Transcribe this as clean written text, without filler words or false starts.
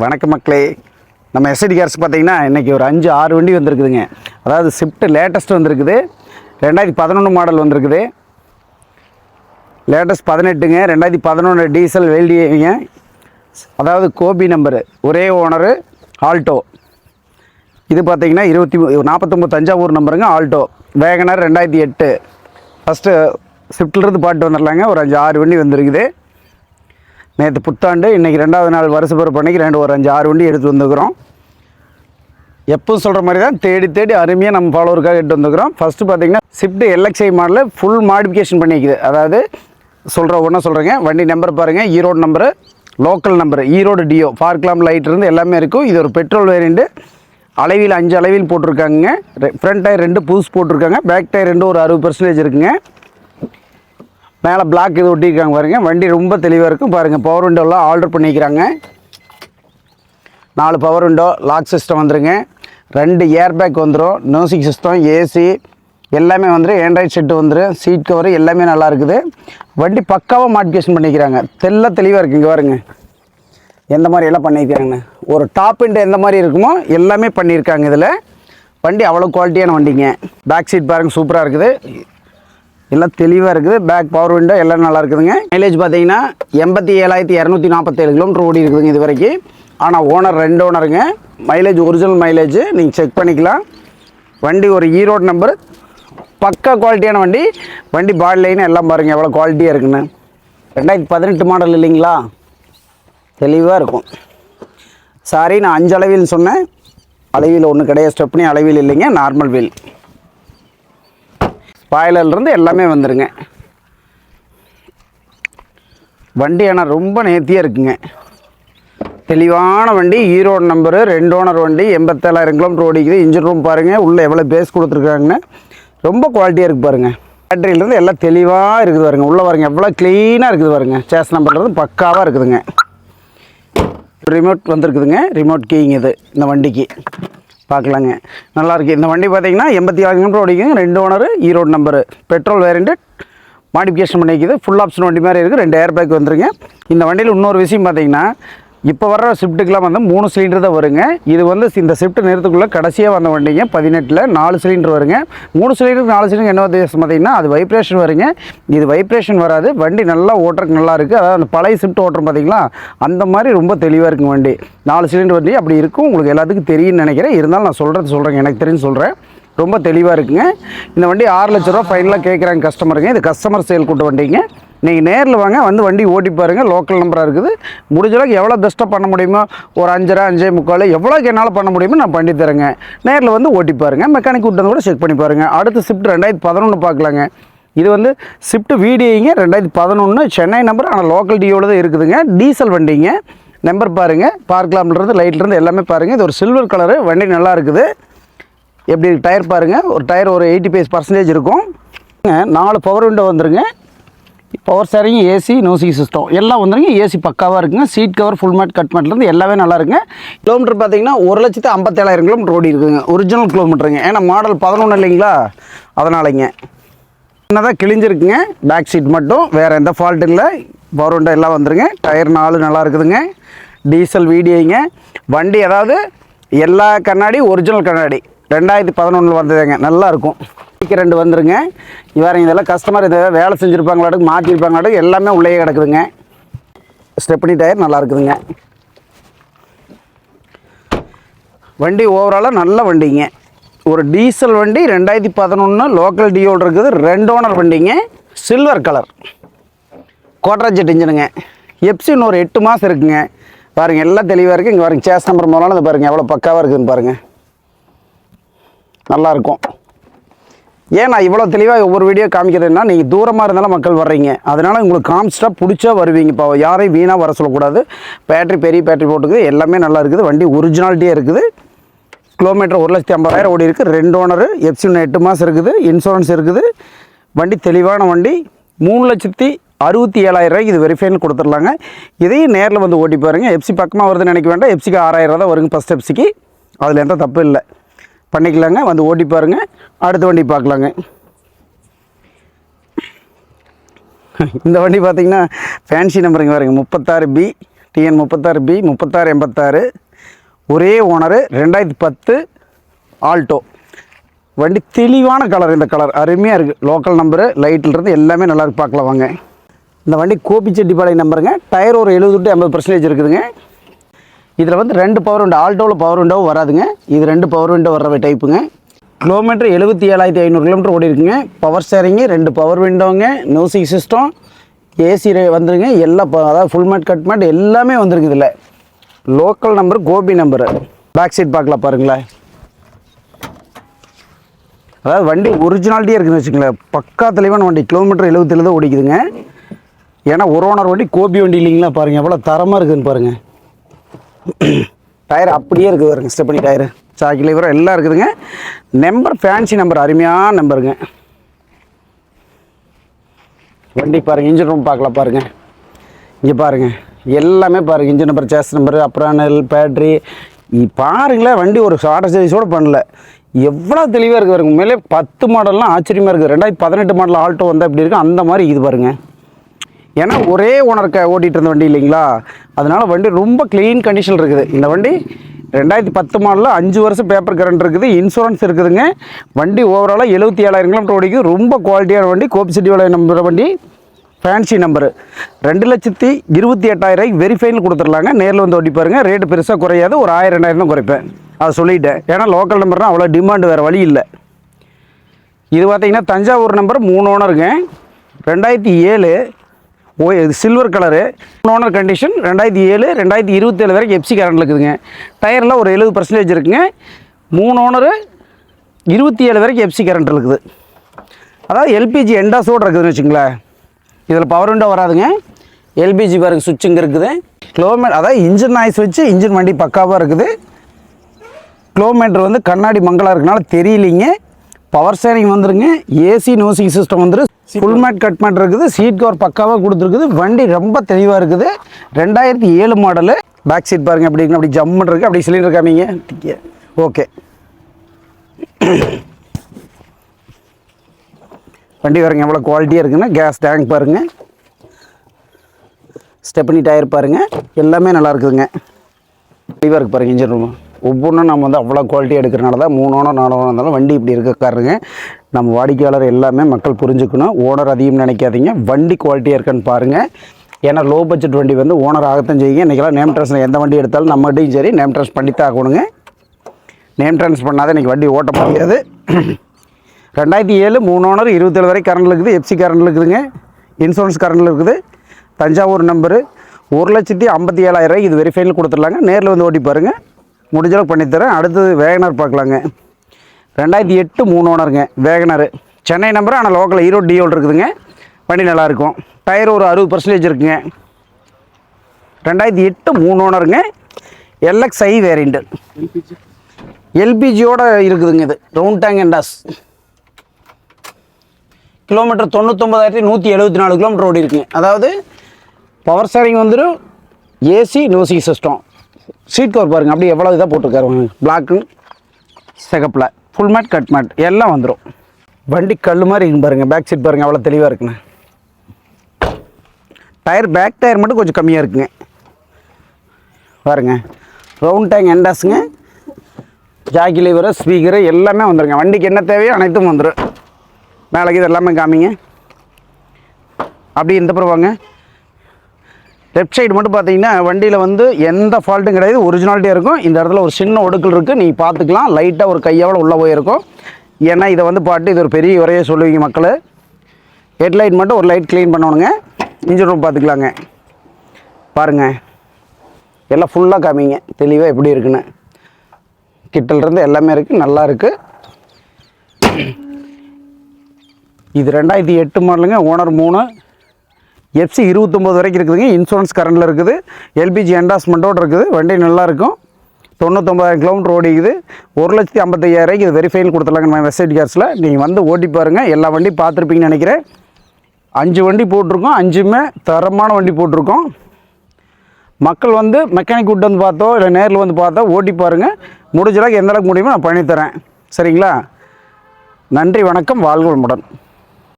வணக்கம் மக்களே. நம்ம எஸ்ஐடி கார்ஸ் பார்த்தீங்கன்னா இன்றைக்கி ஒரு 5-6 வண்டி வந்திருக்குதுங்க. அதாவது ஸ்விஃப்ட் லேட்டஸ்ட் வந்திருக்குது. 2011 மாடல் வந்திருக்குது. லேட்டஸ்ட் 18ங்க. 2011 டீசல் வெல்டிங்க. அதாவது கோபி நம்பரு, ஒரே ஓனரு, ஆல்டோ. இது பார்த்தீங்கன்னா 49 தஞ்சாவூர் நம்பருங்க, ஆல்டோ. வேகனர் 2008. ஃபஸ்ட்டு ஸ்விஃப்ட்லேருந்து பாட்டு வந்துடலாங்க. ஒரு 5-6 வண்டி வந்திருக்குது. நேற்று புத்தாண்டு, இன்றைக்கி 2வது நாள் வருஷ பிறப்பு அன்றைக்கி ஒரு 5-6 வண்டி எடுத்து வந்துக்கிறோம். எப்பவும் சொல்கிற மாதிரி தான் தேடி அருமையாக நம்ம ஃபாலோவருக்காக எடுத்து வந்துக்கிறோம். ஃபஸ்ட்டு பார்த்தீங்கன்னா ஸ்விஃப்ட் எல்எக்ஸ்ஐ மாடலில் ஃபுல் மாடிஃபிகேஷன் பண்ணிக்குது. அதாவது ஒன்றும் சொல்கிறேங்க. வண்டி நம்பர் பாருங்கள், Erode number, local number, Erode TO, பார்க்கலாம் லைட் இருந்து எல்லாமே இருக்கும். இது ஒரு பெட்ரோல் வேரியண்ட்டு. அளவில் 5 அளவில் போட்டிருக்காங்க. ஃப்ரண்ட் டயர் 2 புதுசு போட்டிருக்காங்க. பேக் டயர் 2 ஒரு 60% இருக்குங்க. மேலே பிளாக் இது ஒட்டியிருக்காங்க பாருங்கள். வண்டி ரொம்ப தெளிவாக இருக்கும் பாருங்கள். பவர் விண்டோலாம் ஆர்டர் பண்ணிக்கிறாங்க. 4 பவர் விண்டோ, லாக் சிஸ்டம் வந்துருங்க. 2 ஏர் பேக் வந்துடும். மியூசிக் சிஸ்டம், ஏசி எல்லாமே வந்துடும். ஆண்ட்ராய்ட் செட்டு வந்துடும். சீட் கவர் எல்லாமே நல்லா இருக்குது. வண்டி பக்காவாக மாடிஃபிகேஷன் பண்ணிக்கிறாங்க. தெளிவாக இருக்குது. இங்கே பாருங்க எந்த மாதிரி எல்லாம் பண்ணியிருக்காங்கன்னு. ஒரு டாப் எண்ட் எந்த மாதிரி இருக்குமோ எல்லாமே பண்ணியிருக்காங்க இதில். வண்டி அவ்வளோ குவாலிட்டியான வண்டிங்க. பேக் சீட் பாருங்கள், சூப்பராக இருக்குது. எல்லாம் தெளிவாக இருக்குது. பேக் பவர் விண்டோ எல்லாம் நல்லா இருக்குதுங்க. மைலேஜ் பார்த்தீங்கன்னா 87,247 கிலோமீட்டர் ஓடி இருக்குதுங்க இது வரைக்கும். ஆனால் ஓனர் 2 ஓனருங்க. மைலேஜ் ஒரிஜினல் மைலேஜ் நீங்கள் செக் பண்ணிக்கலாம். வண்டி ஒரு ஈரோடு நம்பர், பக்கா குவாலிட்டியான வண்டி. வண்டி பாடி லைன் எல்லாம் பாருங்கள் எவ்வளோ குவாலிட்டியாக இருக்குன்னு. 2018 மாடல் இல்லைங்களா, தெளிவாக இருக்கும். சாரி, நான் 5 அளவில் சொன்னேன். அளவில் ஒன்று கிடையாது, ஸ்டெப்னி அளவில் இல்லைங்க, நார்மல் வீல். ஸ்பாயிலர்லேருந்து எல்லாமே வந்துடுங்க. வண்டி ஆனால் ரொம்ப நேர்த்தியாக இருக்குங்க. தெளிவான வண்டி. ஈரோடு நம்பரு, 2 ஓனர் வண்டி. 87,000 கிலோமீட்டர் ஓடிக்குது. இன்ஜின் ரூம் பாருங்கள், உள்ளே எவ்வளோ பேஸ் கொடுத்துருக்காங்கன்னு. ரொம்ப குவாலிட்டியாக இருக்குது பாருங்கள். பேட்டரியிலேருந்து எல்லாம் தெளிவாக இருக்குது பாருங்கள். உள்ளே பாருங்கள் எவ்வளோ க்ளீனாக இருக்குது பாருங்கள். சேஸ் நம்பர்லேருந்து பக்காவாக இருக்குதுங்க. ரிமோட் வந்துருக்குதுங்க. ரிமோட் கீங்க இது இந்த வண்டிக்கு பார்க்கலாங்க. நல்லாயிருக்கு. இந்த வண்டி பார்த்தீங்கன்னா 87 கிலோமீட்டர் ஓடிக்குங்க. 2 owner, Erode number, petrol variant, modification பண்ணிக்குது. ஃபுல் ஆப்ஷன் வண்டி மாதிரி இருக்குது. 2 ஏர் பேக் வந்துருங்க. இந்த வண்டியில் இன்னொரு விஷயம் பார்த்தீங்கன்னா, இப்போ வர்ற ஸ்விஃப்ட்டுக்கெலாம் வந்து 3 சிலிண்டர் தான் வருங்க. இது வந்து இந்த ஸ்விஃப்ட் நேரத்துக்குள்ளே கடைசியாக வந்த வண்டிங்க 18ல் 4 சிலிண்டர் வருங்க. 3 சிலிண்டருக்கு 4 சிலிண்டர் என்ன வித்தியாசம் பார்த்தீங்கன்னா, அது வைப்ரேஷன் வருங்க. இது வைப்ரேஷன் வராது. வண்டி நல்லா ஓட்டுறதுக்கு நல்லா இருக்குது. அதாவது அந்த பழைய ஸ்விஃப்ட் ஓட்டுறோம் பார்த்தீங்களா, அந்த மாதிரி ரொம்ப தெளிவாக இருக்குங்க வண்டி. 4 சிலிண்டர் வண்டி அப்படி இருக்கும். உங்களுக்கு எல்லாத்துக்கும் தெரியும்னு நினைக்கிறேன். இருந்தாலும் நான் சொல்கிறேங்க, எனக்கு தெரிஞ்சு சொல்கிறேன். ரொம்ப தெளிவாக இருக்குங்க. இந்த வண்டி 6 லட்ச ரூபா ஃபைனலாக கேட்குறாங்க கஸ்டமருங்க. இது கஸ்டமர் சேல் கூட்ட வண்டிங்க. நீங்கள் நேரில் வாங்க, வந்து வண்டி ஓட்டி பாருங்கள். லோக்கல் நம்பராக இருக்குது. முடிஞ்சளவுக்கு எவ்வளோ பெஸ்ட்டாக பண்ண முடியுமோ, ஒரு 5.5, 5.25 எவ்வளோக்கு என்னால் பண்ண முடியுமோ நான் பண்ணி தரேங்க. நேரில் வந்து ஓட்டி பாருங்கள். மெக்கானிக் விட்டு கூட செக் பண்ணி பாருங்கள். அடுத்து ஸ்விஃப்ட் 2011 பார்க்கலாங்க. இது வந்து ஸ்விஃப்ட் வீடியோங்க, 2011 சென்னை நம்பர். ஆனால் லோக்கல் டியோவில் தான் இருக்குதுங்க. டீசல் வண்டிங்க. நம்பர் பாருங்கள், பார்க்கலாம்ன்றது லைட்லேருந்து எல்லாமே பாருங்கள். இது ஒரு சில்வர் கலரு. வண்டி நல்லா இருக்குது. எப்படி டயர் பாருங்கள். ஒரு டயர் ஒரு 85% இருக்கும். 4 பவர் விண்டோ வந்துருங்க. Power steering, AC, music system எல்லாம் வந்துருங்க. ஏசி பக்காவாக இருக்குங்க. Seat cover, full mat, cut மேட்லேருந்து எல்லாமே நல்லா இருக்குங்க. கிலோமீட்டர் பார்த்தீங்கன்னா 1,57,000 கிலோமீட்டர் ஓடி இருக்குதுங்க. ஒரிஜினல் கிலோமீட்டருங்க. ஏன்னா மாடல் 11 இல்லைங்களா, அதனாலங்க. என்னதான் கிழிஞ்சிருக்குங்க. பேக் சீட் மட்டும், வேறு எந்த ஃபால்ட் இல்லை. பவர் விண்டோ எல்லாம் வந்துருங்க. டயர் 4 நல்லா இருக்குதுங்க. டீசல் வீடியோங்க. வண்டி அதாவது எல்லா கண்ணாடி ஒரிஜினல் கண்ணாடி. 2011 வந்ததுங்க. நல்லாயிருக்கும். 2 வந்துருங்க. இவங்க இதெல்லாம் கஸ்டமர் இதை வேலை செஞ்சுருப்பாங்களாட்டுக்கு, மாற்றிருப்பாங்களாட்டுக்கு எல்லாமே உள்ளே கிடக்குதுங்க. ஸ்டெப்னி டயர் நல்லா இருக்குதுங்க. வண்டி ஓவராலாக நல்ல வண்டிங்க. ஒரு டீசல் வண்டி 2011 லோக்கல் டியோடு இருக்குது. 2 ஓனர் வண்டிங்க. சில்வர் கலர் குவார்டர் ஜெட் இன்ஜினுங்க. எப்சி இன்னொரு 8 மாதம் இருக்குங்க. பாருங்கள் எல்லாம் தெளிவாக இருக்குது. இங்கே பாருங்கள் சேஸ் நம்பர் மூலம் இது பாருங்கள் எவ்வளோ பக்காவாக இருக்குதுன்னு பாருங்கள். நல்லாயிருக்கும். ஏன் நான் இவ்வளோ தெளிவாக ஒவ்வொரு வீடியோ காமிக்கிறதுன்னா, நீங்கள் தூரமாக இருந்தாலும் மக்கள் வர்றீங்க. அதனால் உங்களுக்கு காமிச்சிட்டா பிடிச்சா வருவீங்க. இப்போ யாரையும் வீணாக வர சொல்லக்கூடாது. பேட்ரி பெரிய பேட்ரி போட்டுக்குது. எல்லாமே நல்லா இருக்குது. வண்டி ஒரிஜினாலிட்டியாக இருக்குது. கிலோமீட்டர் 1,50,000 ஓடி இருக்குது. 2 ஓனரு. எப்சி 8 மாதம் இருக்குது. இன்சூரன்ஸ் இருக்குது. வண்டி தெளிவான வண்டி. 3,67,000 இது வெரிஃபைன்னு கொடுத்துடலாங்க. இதையும் நேரில் வந்து ஓட்டி பாருங்கள். எப்சி பக்கமாக வருதுன்னு நினைக்க வேண்டாம். எப்சிக்கு 6,000 தான் வருங்க ஃபஸ்ட் எப்சிக்கு. அதில் எந்த தப்பு இல்லை. பண்ணிக்கலாங்க. வந்து ஓட்டி பாருங்கள். அடுத்த வண்டி பார்க்கலாங்க. இந்த வண்டி பார்த்திங்கன்னா ஃபேன்சி நம்பருங்க பாருங்க, 36B TN 36B 3686 ஒரே ஓனரு 2010 ஆல்டோ. வண்டி தெளிவான கலர், இந்த கலர் அருமையாக இருக்குது. லோக்கல் நம்பரு, லைட்லேருந்து எல்லாமே நல்லா இருக்கு. பார்க்கலாம் வாங்க. இந்த வண்டி கோபிச்செட்டிப்பாளையம் நம்பருங்க. டயர் ஒரு 70 to 80% இருக்குதுங்க. இதில் வந்து 2 பவர் விண்டோ, ஆல்டோவில் பவர் விண்டோவும் வராதுங்க. இது 2 பவர் விண்டோ வர்ற டைப்புங்க. கிலோமீட்டர் 77,500 கிலோமீட்டர் ஓடி இருக்குங்க. பவர் ஸ்டேரிங்கு, 2 பவர் விண்டோங்க, மியூசிக் சிஸ்டம், ஏசி வந்துருங்க. எல்லாம் அதாவது ஃபுல் மேட் கட் மேட் எல்லாமே வந்துருக்கு. இதில் local number, Gobi number. Back side பார்க்கலாம் பாருங்களேன். அதாவது வண்டி ஒரிஜினாலிட்டியாக இருக்குதுன்னு வச்சுங்களேன். பக்கா தெளிவான வண்டி. கிலோமீட்டர் 77 தான் ஓடிக்குதுங்க. ஏன்னா ஒரு ஓனர் வண்டி, கோபி வண்டி இல்லைங்களா. பாருங்கள் எவ்வளோ தரமாக இருக்குதுன்னு பாருங்கள். டயர் அப்படியே இருக்குது பாருங்க. ஸ்டெப்னி டயரு, சாக்கி லிவரும் எல்லாம் இருக்குதுங்க. நம்பர் ஃபேன்சி நம்பர், அருமையான நம்பருங்க. வண்டி பாருங்கள். இன்ஜின் ரூம் பார்க்கலாம் பாருங்கள். இங்கே பாருங்கள் எல்லாமே பாருங்கள். இன்ஜின் நம்பர், சேஸ் நம்பரு, அப்ரானல், பேட்ரி பாருங்களேன். வண்டி ஒரு ஷார்ட் சர்வீஸோடு பண்ணல. எவ்வளோ தெளிவாக இருக்குது பாருங்க. உண்மையிலே 10 மாடல்லாம் ஆச்சரியமாக இருக்குது. 2018 மாடல் ஆல்டோ வந்தால் எப்படி இருக்குது அந்த மாதிரி இது பாருங்கள். ஏன்னா ஒரே ஓனருக்கு ஓட்டிகிட்டு இருந்த வண்டி இல்லைங்களா, அதனால் வண்டி ரொம்ப க்ளீன் கண்டிஷன் இருக்குது. இந்த வண்டி 2010 மாடலில் 5 வருஷம் பேப்பர் கரண்ட் இருக்குது, இன்சூரன்ஸ் இருக்குதுங்க. வண்டி ஓவராலாக 77,000 கிலோமீட்டர் ஓடிக்குது. ரொம்ப குவாலிட்டியான வண்டி. கோபிச்செட்டிப்பாளையம் நம்பர் வண்டி, ஃபேன்சி நம்பரு. 2,28,000 வெரிஃபைன்னு கொடுத்துடலாங்க. நேரில் வந்து ஓட்டி பாருங்கள். ரேட்டு பெருசாக குறையாது. ஒரு 1000-2000 தான் குறைப்பேன். அதை சொல்லிவிட்டேன். ஏன்னா லோக்கல் நம்பர்னால் அவ்வளோ டிமாண்டு, வேறு வழி இல்லை. இது பார்த்திங்கன்னா தஞ்சாவூர் நம்பர், 3 ஓனருங்க. 2007 இது சில்வர் கலரு, 3 ஓனர் கண்டிஷன். 2007 2027 வரைக்கும் எஃப்சி கரண்ட் இருக்குதுங்க. டயரில் ஒரு 70% இருக்குங்க. 3 ஓனரு 27 வரைக்கும் எஃப்சி கரண்ட் இருக்குது. அதாவது எல்பிஜி எண்டாஸோடு இருக்குதுன்னு வச்சுங்களேன். இதில் பவர் விண்டோ வராதுங்க. எல்பிஜி பாருங்கள், சுவிட்சுங்க இருக்குது. கிலோமீட்டர் அதாவது இன்ஜின் நாய்ஸ் வச்சு இன்ஜின் வண்டி பக்காவாக இருக்குது. கிலோமீட்டர் வந்து கண்ணாடி மங்களாக இருக்கனால தெரியலிங்க. பவர் ஸ்டேரிங் வந்துருங்க. ஏசி மியூசிக் சிஸ்டம் வந்துரு. ஃபுல் மேட் கட் மேட் இருக்குது. சீட் கவர் பக்காவாக கொடுத்துருக்குது. வண்டி ரொம்ப தெளிவாக இருக்குது. 2007 மாடலு. பேக் சீட் பாருங்கள் எப்படி இருக்குன்னு, அப்படி ஜம்முன்னு இருக்குது. அப்படி சிலிண்டர் காமிங்க. ஓகே. வண்டி பாருங்கள் எவ்வளோ குவாலிட்டியாக இருக்குன்னு. கேஸ் டேங்க் பாருங்கள். ஸ்டெப்னி டயர் பாருங்கள். எல்லாமே நல்லா இருக்குதுங்க. தெளிவாக இருக்குது பாருங்கள். இன்ஜின் ரூம் ஒவ்வொன்றும் நம்ம வந்து அவ்வளோ குவாலிட்டி எடுக்கிறனால தான் 3 ஓனர் 4 ஓனர் இருந்தாலும் வண்டி இப்படி இருக்காருங்க. நம்ம வாடிக்கையாளர் எல்லாமே மக்கள் புரிஞ்சுக்கணும். ஓனர் அதிகம் நினைக்காதீங்க. வண்டி குவாலிட்டியாக இருக்கான்னு பாருங்கள். ஏன்னா லோ பட்ஜெட் வண்டி வந்து ஓனர் ஆகத்தான் செய்யுங்க. இன்றைக்கெல்லாம் நேம் ட்ரான்ஸ் எந்த வண்டி எடுத்தாலும் நம்மகிட்டையும் சரி நேம் ட்ரான்ஸ் பண்ணித்தான் ஆகணுங்க. நேம் ட்ரான்ஸ் பண்ணாத இன்றைக்கி வண்டி ஓட்ட முடியாது. 2007 3 ஓனர் 27 வரை கரண்டில் இருக்குது. எஃப்சி கரண்டில் இருக்குதுங்க. இன்சூரன்ஸ் கரண்டில் இருக்குது. தஞ்சாவூர் நம்பரு. 1,57,000 இது வெரிஃபைனில் கொடுத்துடலாங்க. நேரில் வந்து ஓட்டி பாருங்கள். முடிஞ்சளவுக்கு பண்ணித்தரேன். அடுத்தது வேகனர் பார்க்கலாங்க. 2008 3 ஓனருங்க. வேகனரு சென்னை நம்பரு, ஆனால் லோக்கல் ஈரோடு டியோல் இருக்குதுங்க. வண்டி நல்லாயிருக்கும். டயர் ஒரு 60% இருக்குங்க. 2008 3 ஓனருங்க. LXi variant. எல்பிஜியோடு இருக்குதுங்க. இது ரவுண்ட் டேங்க் எண்டாஸ். கிலோமீட்டர் 99,174 கிலோமீட்டர் ஓடி இருக்குங்க. அதாவது பவர் ஸ்டேரிங் வந்துடும். AC music system. Seat cover பாருங்கள் அப்படியே எவ்வளோ இதாக போட்டிருக்காரு. பிளாக்கு சிகப்பில் ஃபுல் மேட் கட் மேட் எல்லாம் வந்துடும். வண்டி கல் மாதிரி இருக்கு பாருங்கள். பேக் சீட் பாருங்கள் அவ்வளோ தெளிவாக இருக்குண்ணே. டயர் பேக் டயர் மட்டும் கொஞ்சம் கம்மியாக இருக்குங்க. பாருங்கள் ரவுண்ட் டேங்க் எண்டாஸுங்க. ஜாக்கி லிவரு, ஸ்பீக்கரு எல்லாமே வந்துடுங்க. வண்டிக்கு என்ன தேவையோ அனைத்தும் வந்துடும். மேலே இது எல்லாமே காமிங்க. அப்படி இந்த புறம் வாங்க. லெஃப்ட் சைடு மட்டும் பார்த்தீங்கன்னா வண்டியில் வந்து எந்த ஃபால்ட்டும் கிடையாது. ஒரிஜினாலிட்டியாக இருக்கும். இந்த இடத்துல ஒரு சின்ன ஒடுக்கல் இருக்குது. நீங்கள் பார்த்துக்கலாம். லைட்டாக ஒரு கையோட உள்ளே போயிருக்கும். ஏன்னா இதை வந்து பாட்டு இது ஒரு பெரிய உரையை சொல்லுவீங்க மக்கள். ஹெட்லைட் மட்டும் ஒரு லைட் க்ளீன் பண்ணணுங்க. இன்ஜின் ரூம் பார்த்துக்கலாங்க. பாருங்கள் எல்லாம் ஃபுல்லாக காமிங்க தெளிவாக எப்படி இருக்குன்னு. கிட்டலேருந்து எல்லாமே இருக்குது. நல்லா இருக்குது. இது 2008 மாடலுங்க. ஓனர் 3. எஃப்சி 29 வரைக்கும் இருக்குதுங்க. இன்சூரன்ஸ் கரண்டில் இருக்குது. எல்பிஜி என்டாஸ்மெண்ட்டோடு இருக்குது. வண்டி நல்லாயிருக்கும். 99,000 கிலோமீட்டர் ஓடிக்குது. 1,55,000 இது வெரிஃபைல் கொடுத்துடலாங்க நம்ம வெப்சைட் கார்ஸில். நீங்கள் வந்து ஓட்டி பாருங்கள். எல்லா வண்டி பார்த்துருப்பீங்கன்னு நினைக்கிறேன். 5 வண்டி போட்டிருக்கோம். 5மே தரமான வண்டி போட்டிருக்கோம். மக்கள் வந்து மெக்கானிக் விட்டு வந்து பார்த்தோ இல்லை நேரில் வந்து பார்த்தோ ஓட்டி பாருங்கள். முடிஞ்சளவுக்கு எந்த அளவுக்கு முடியுமோ நான் பண்ணித்தரேன். சரிங்களா? நன்றி, வணக்கம், வாழ்க வளமுடன்.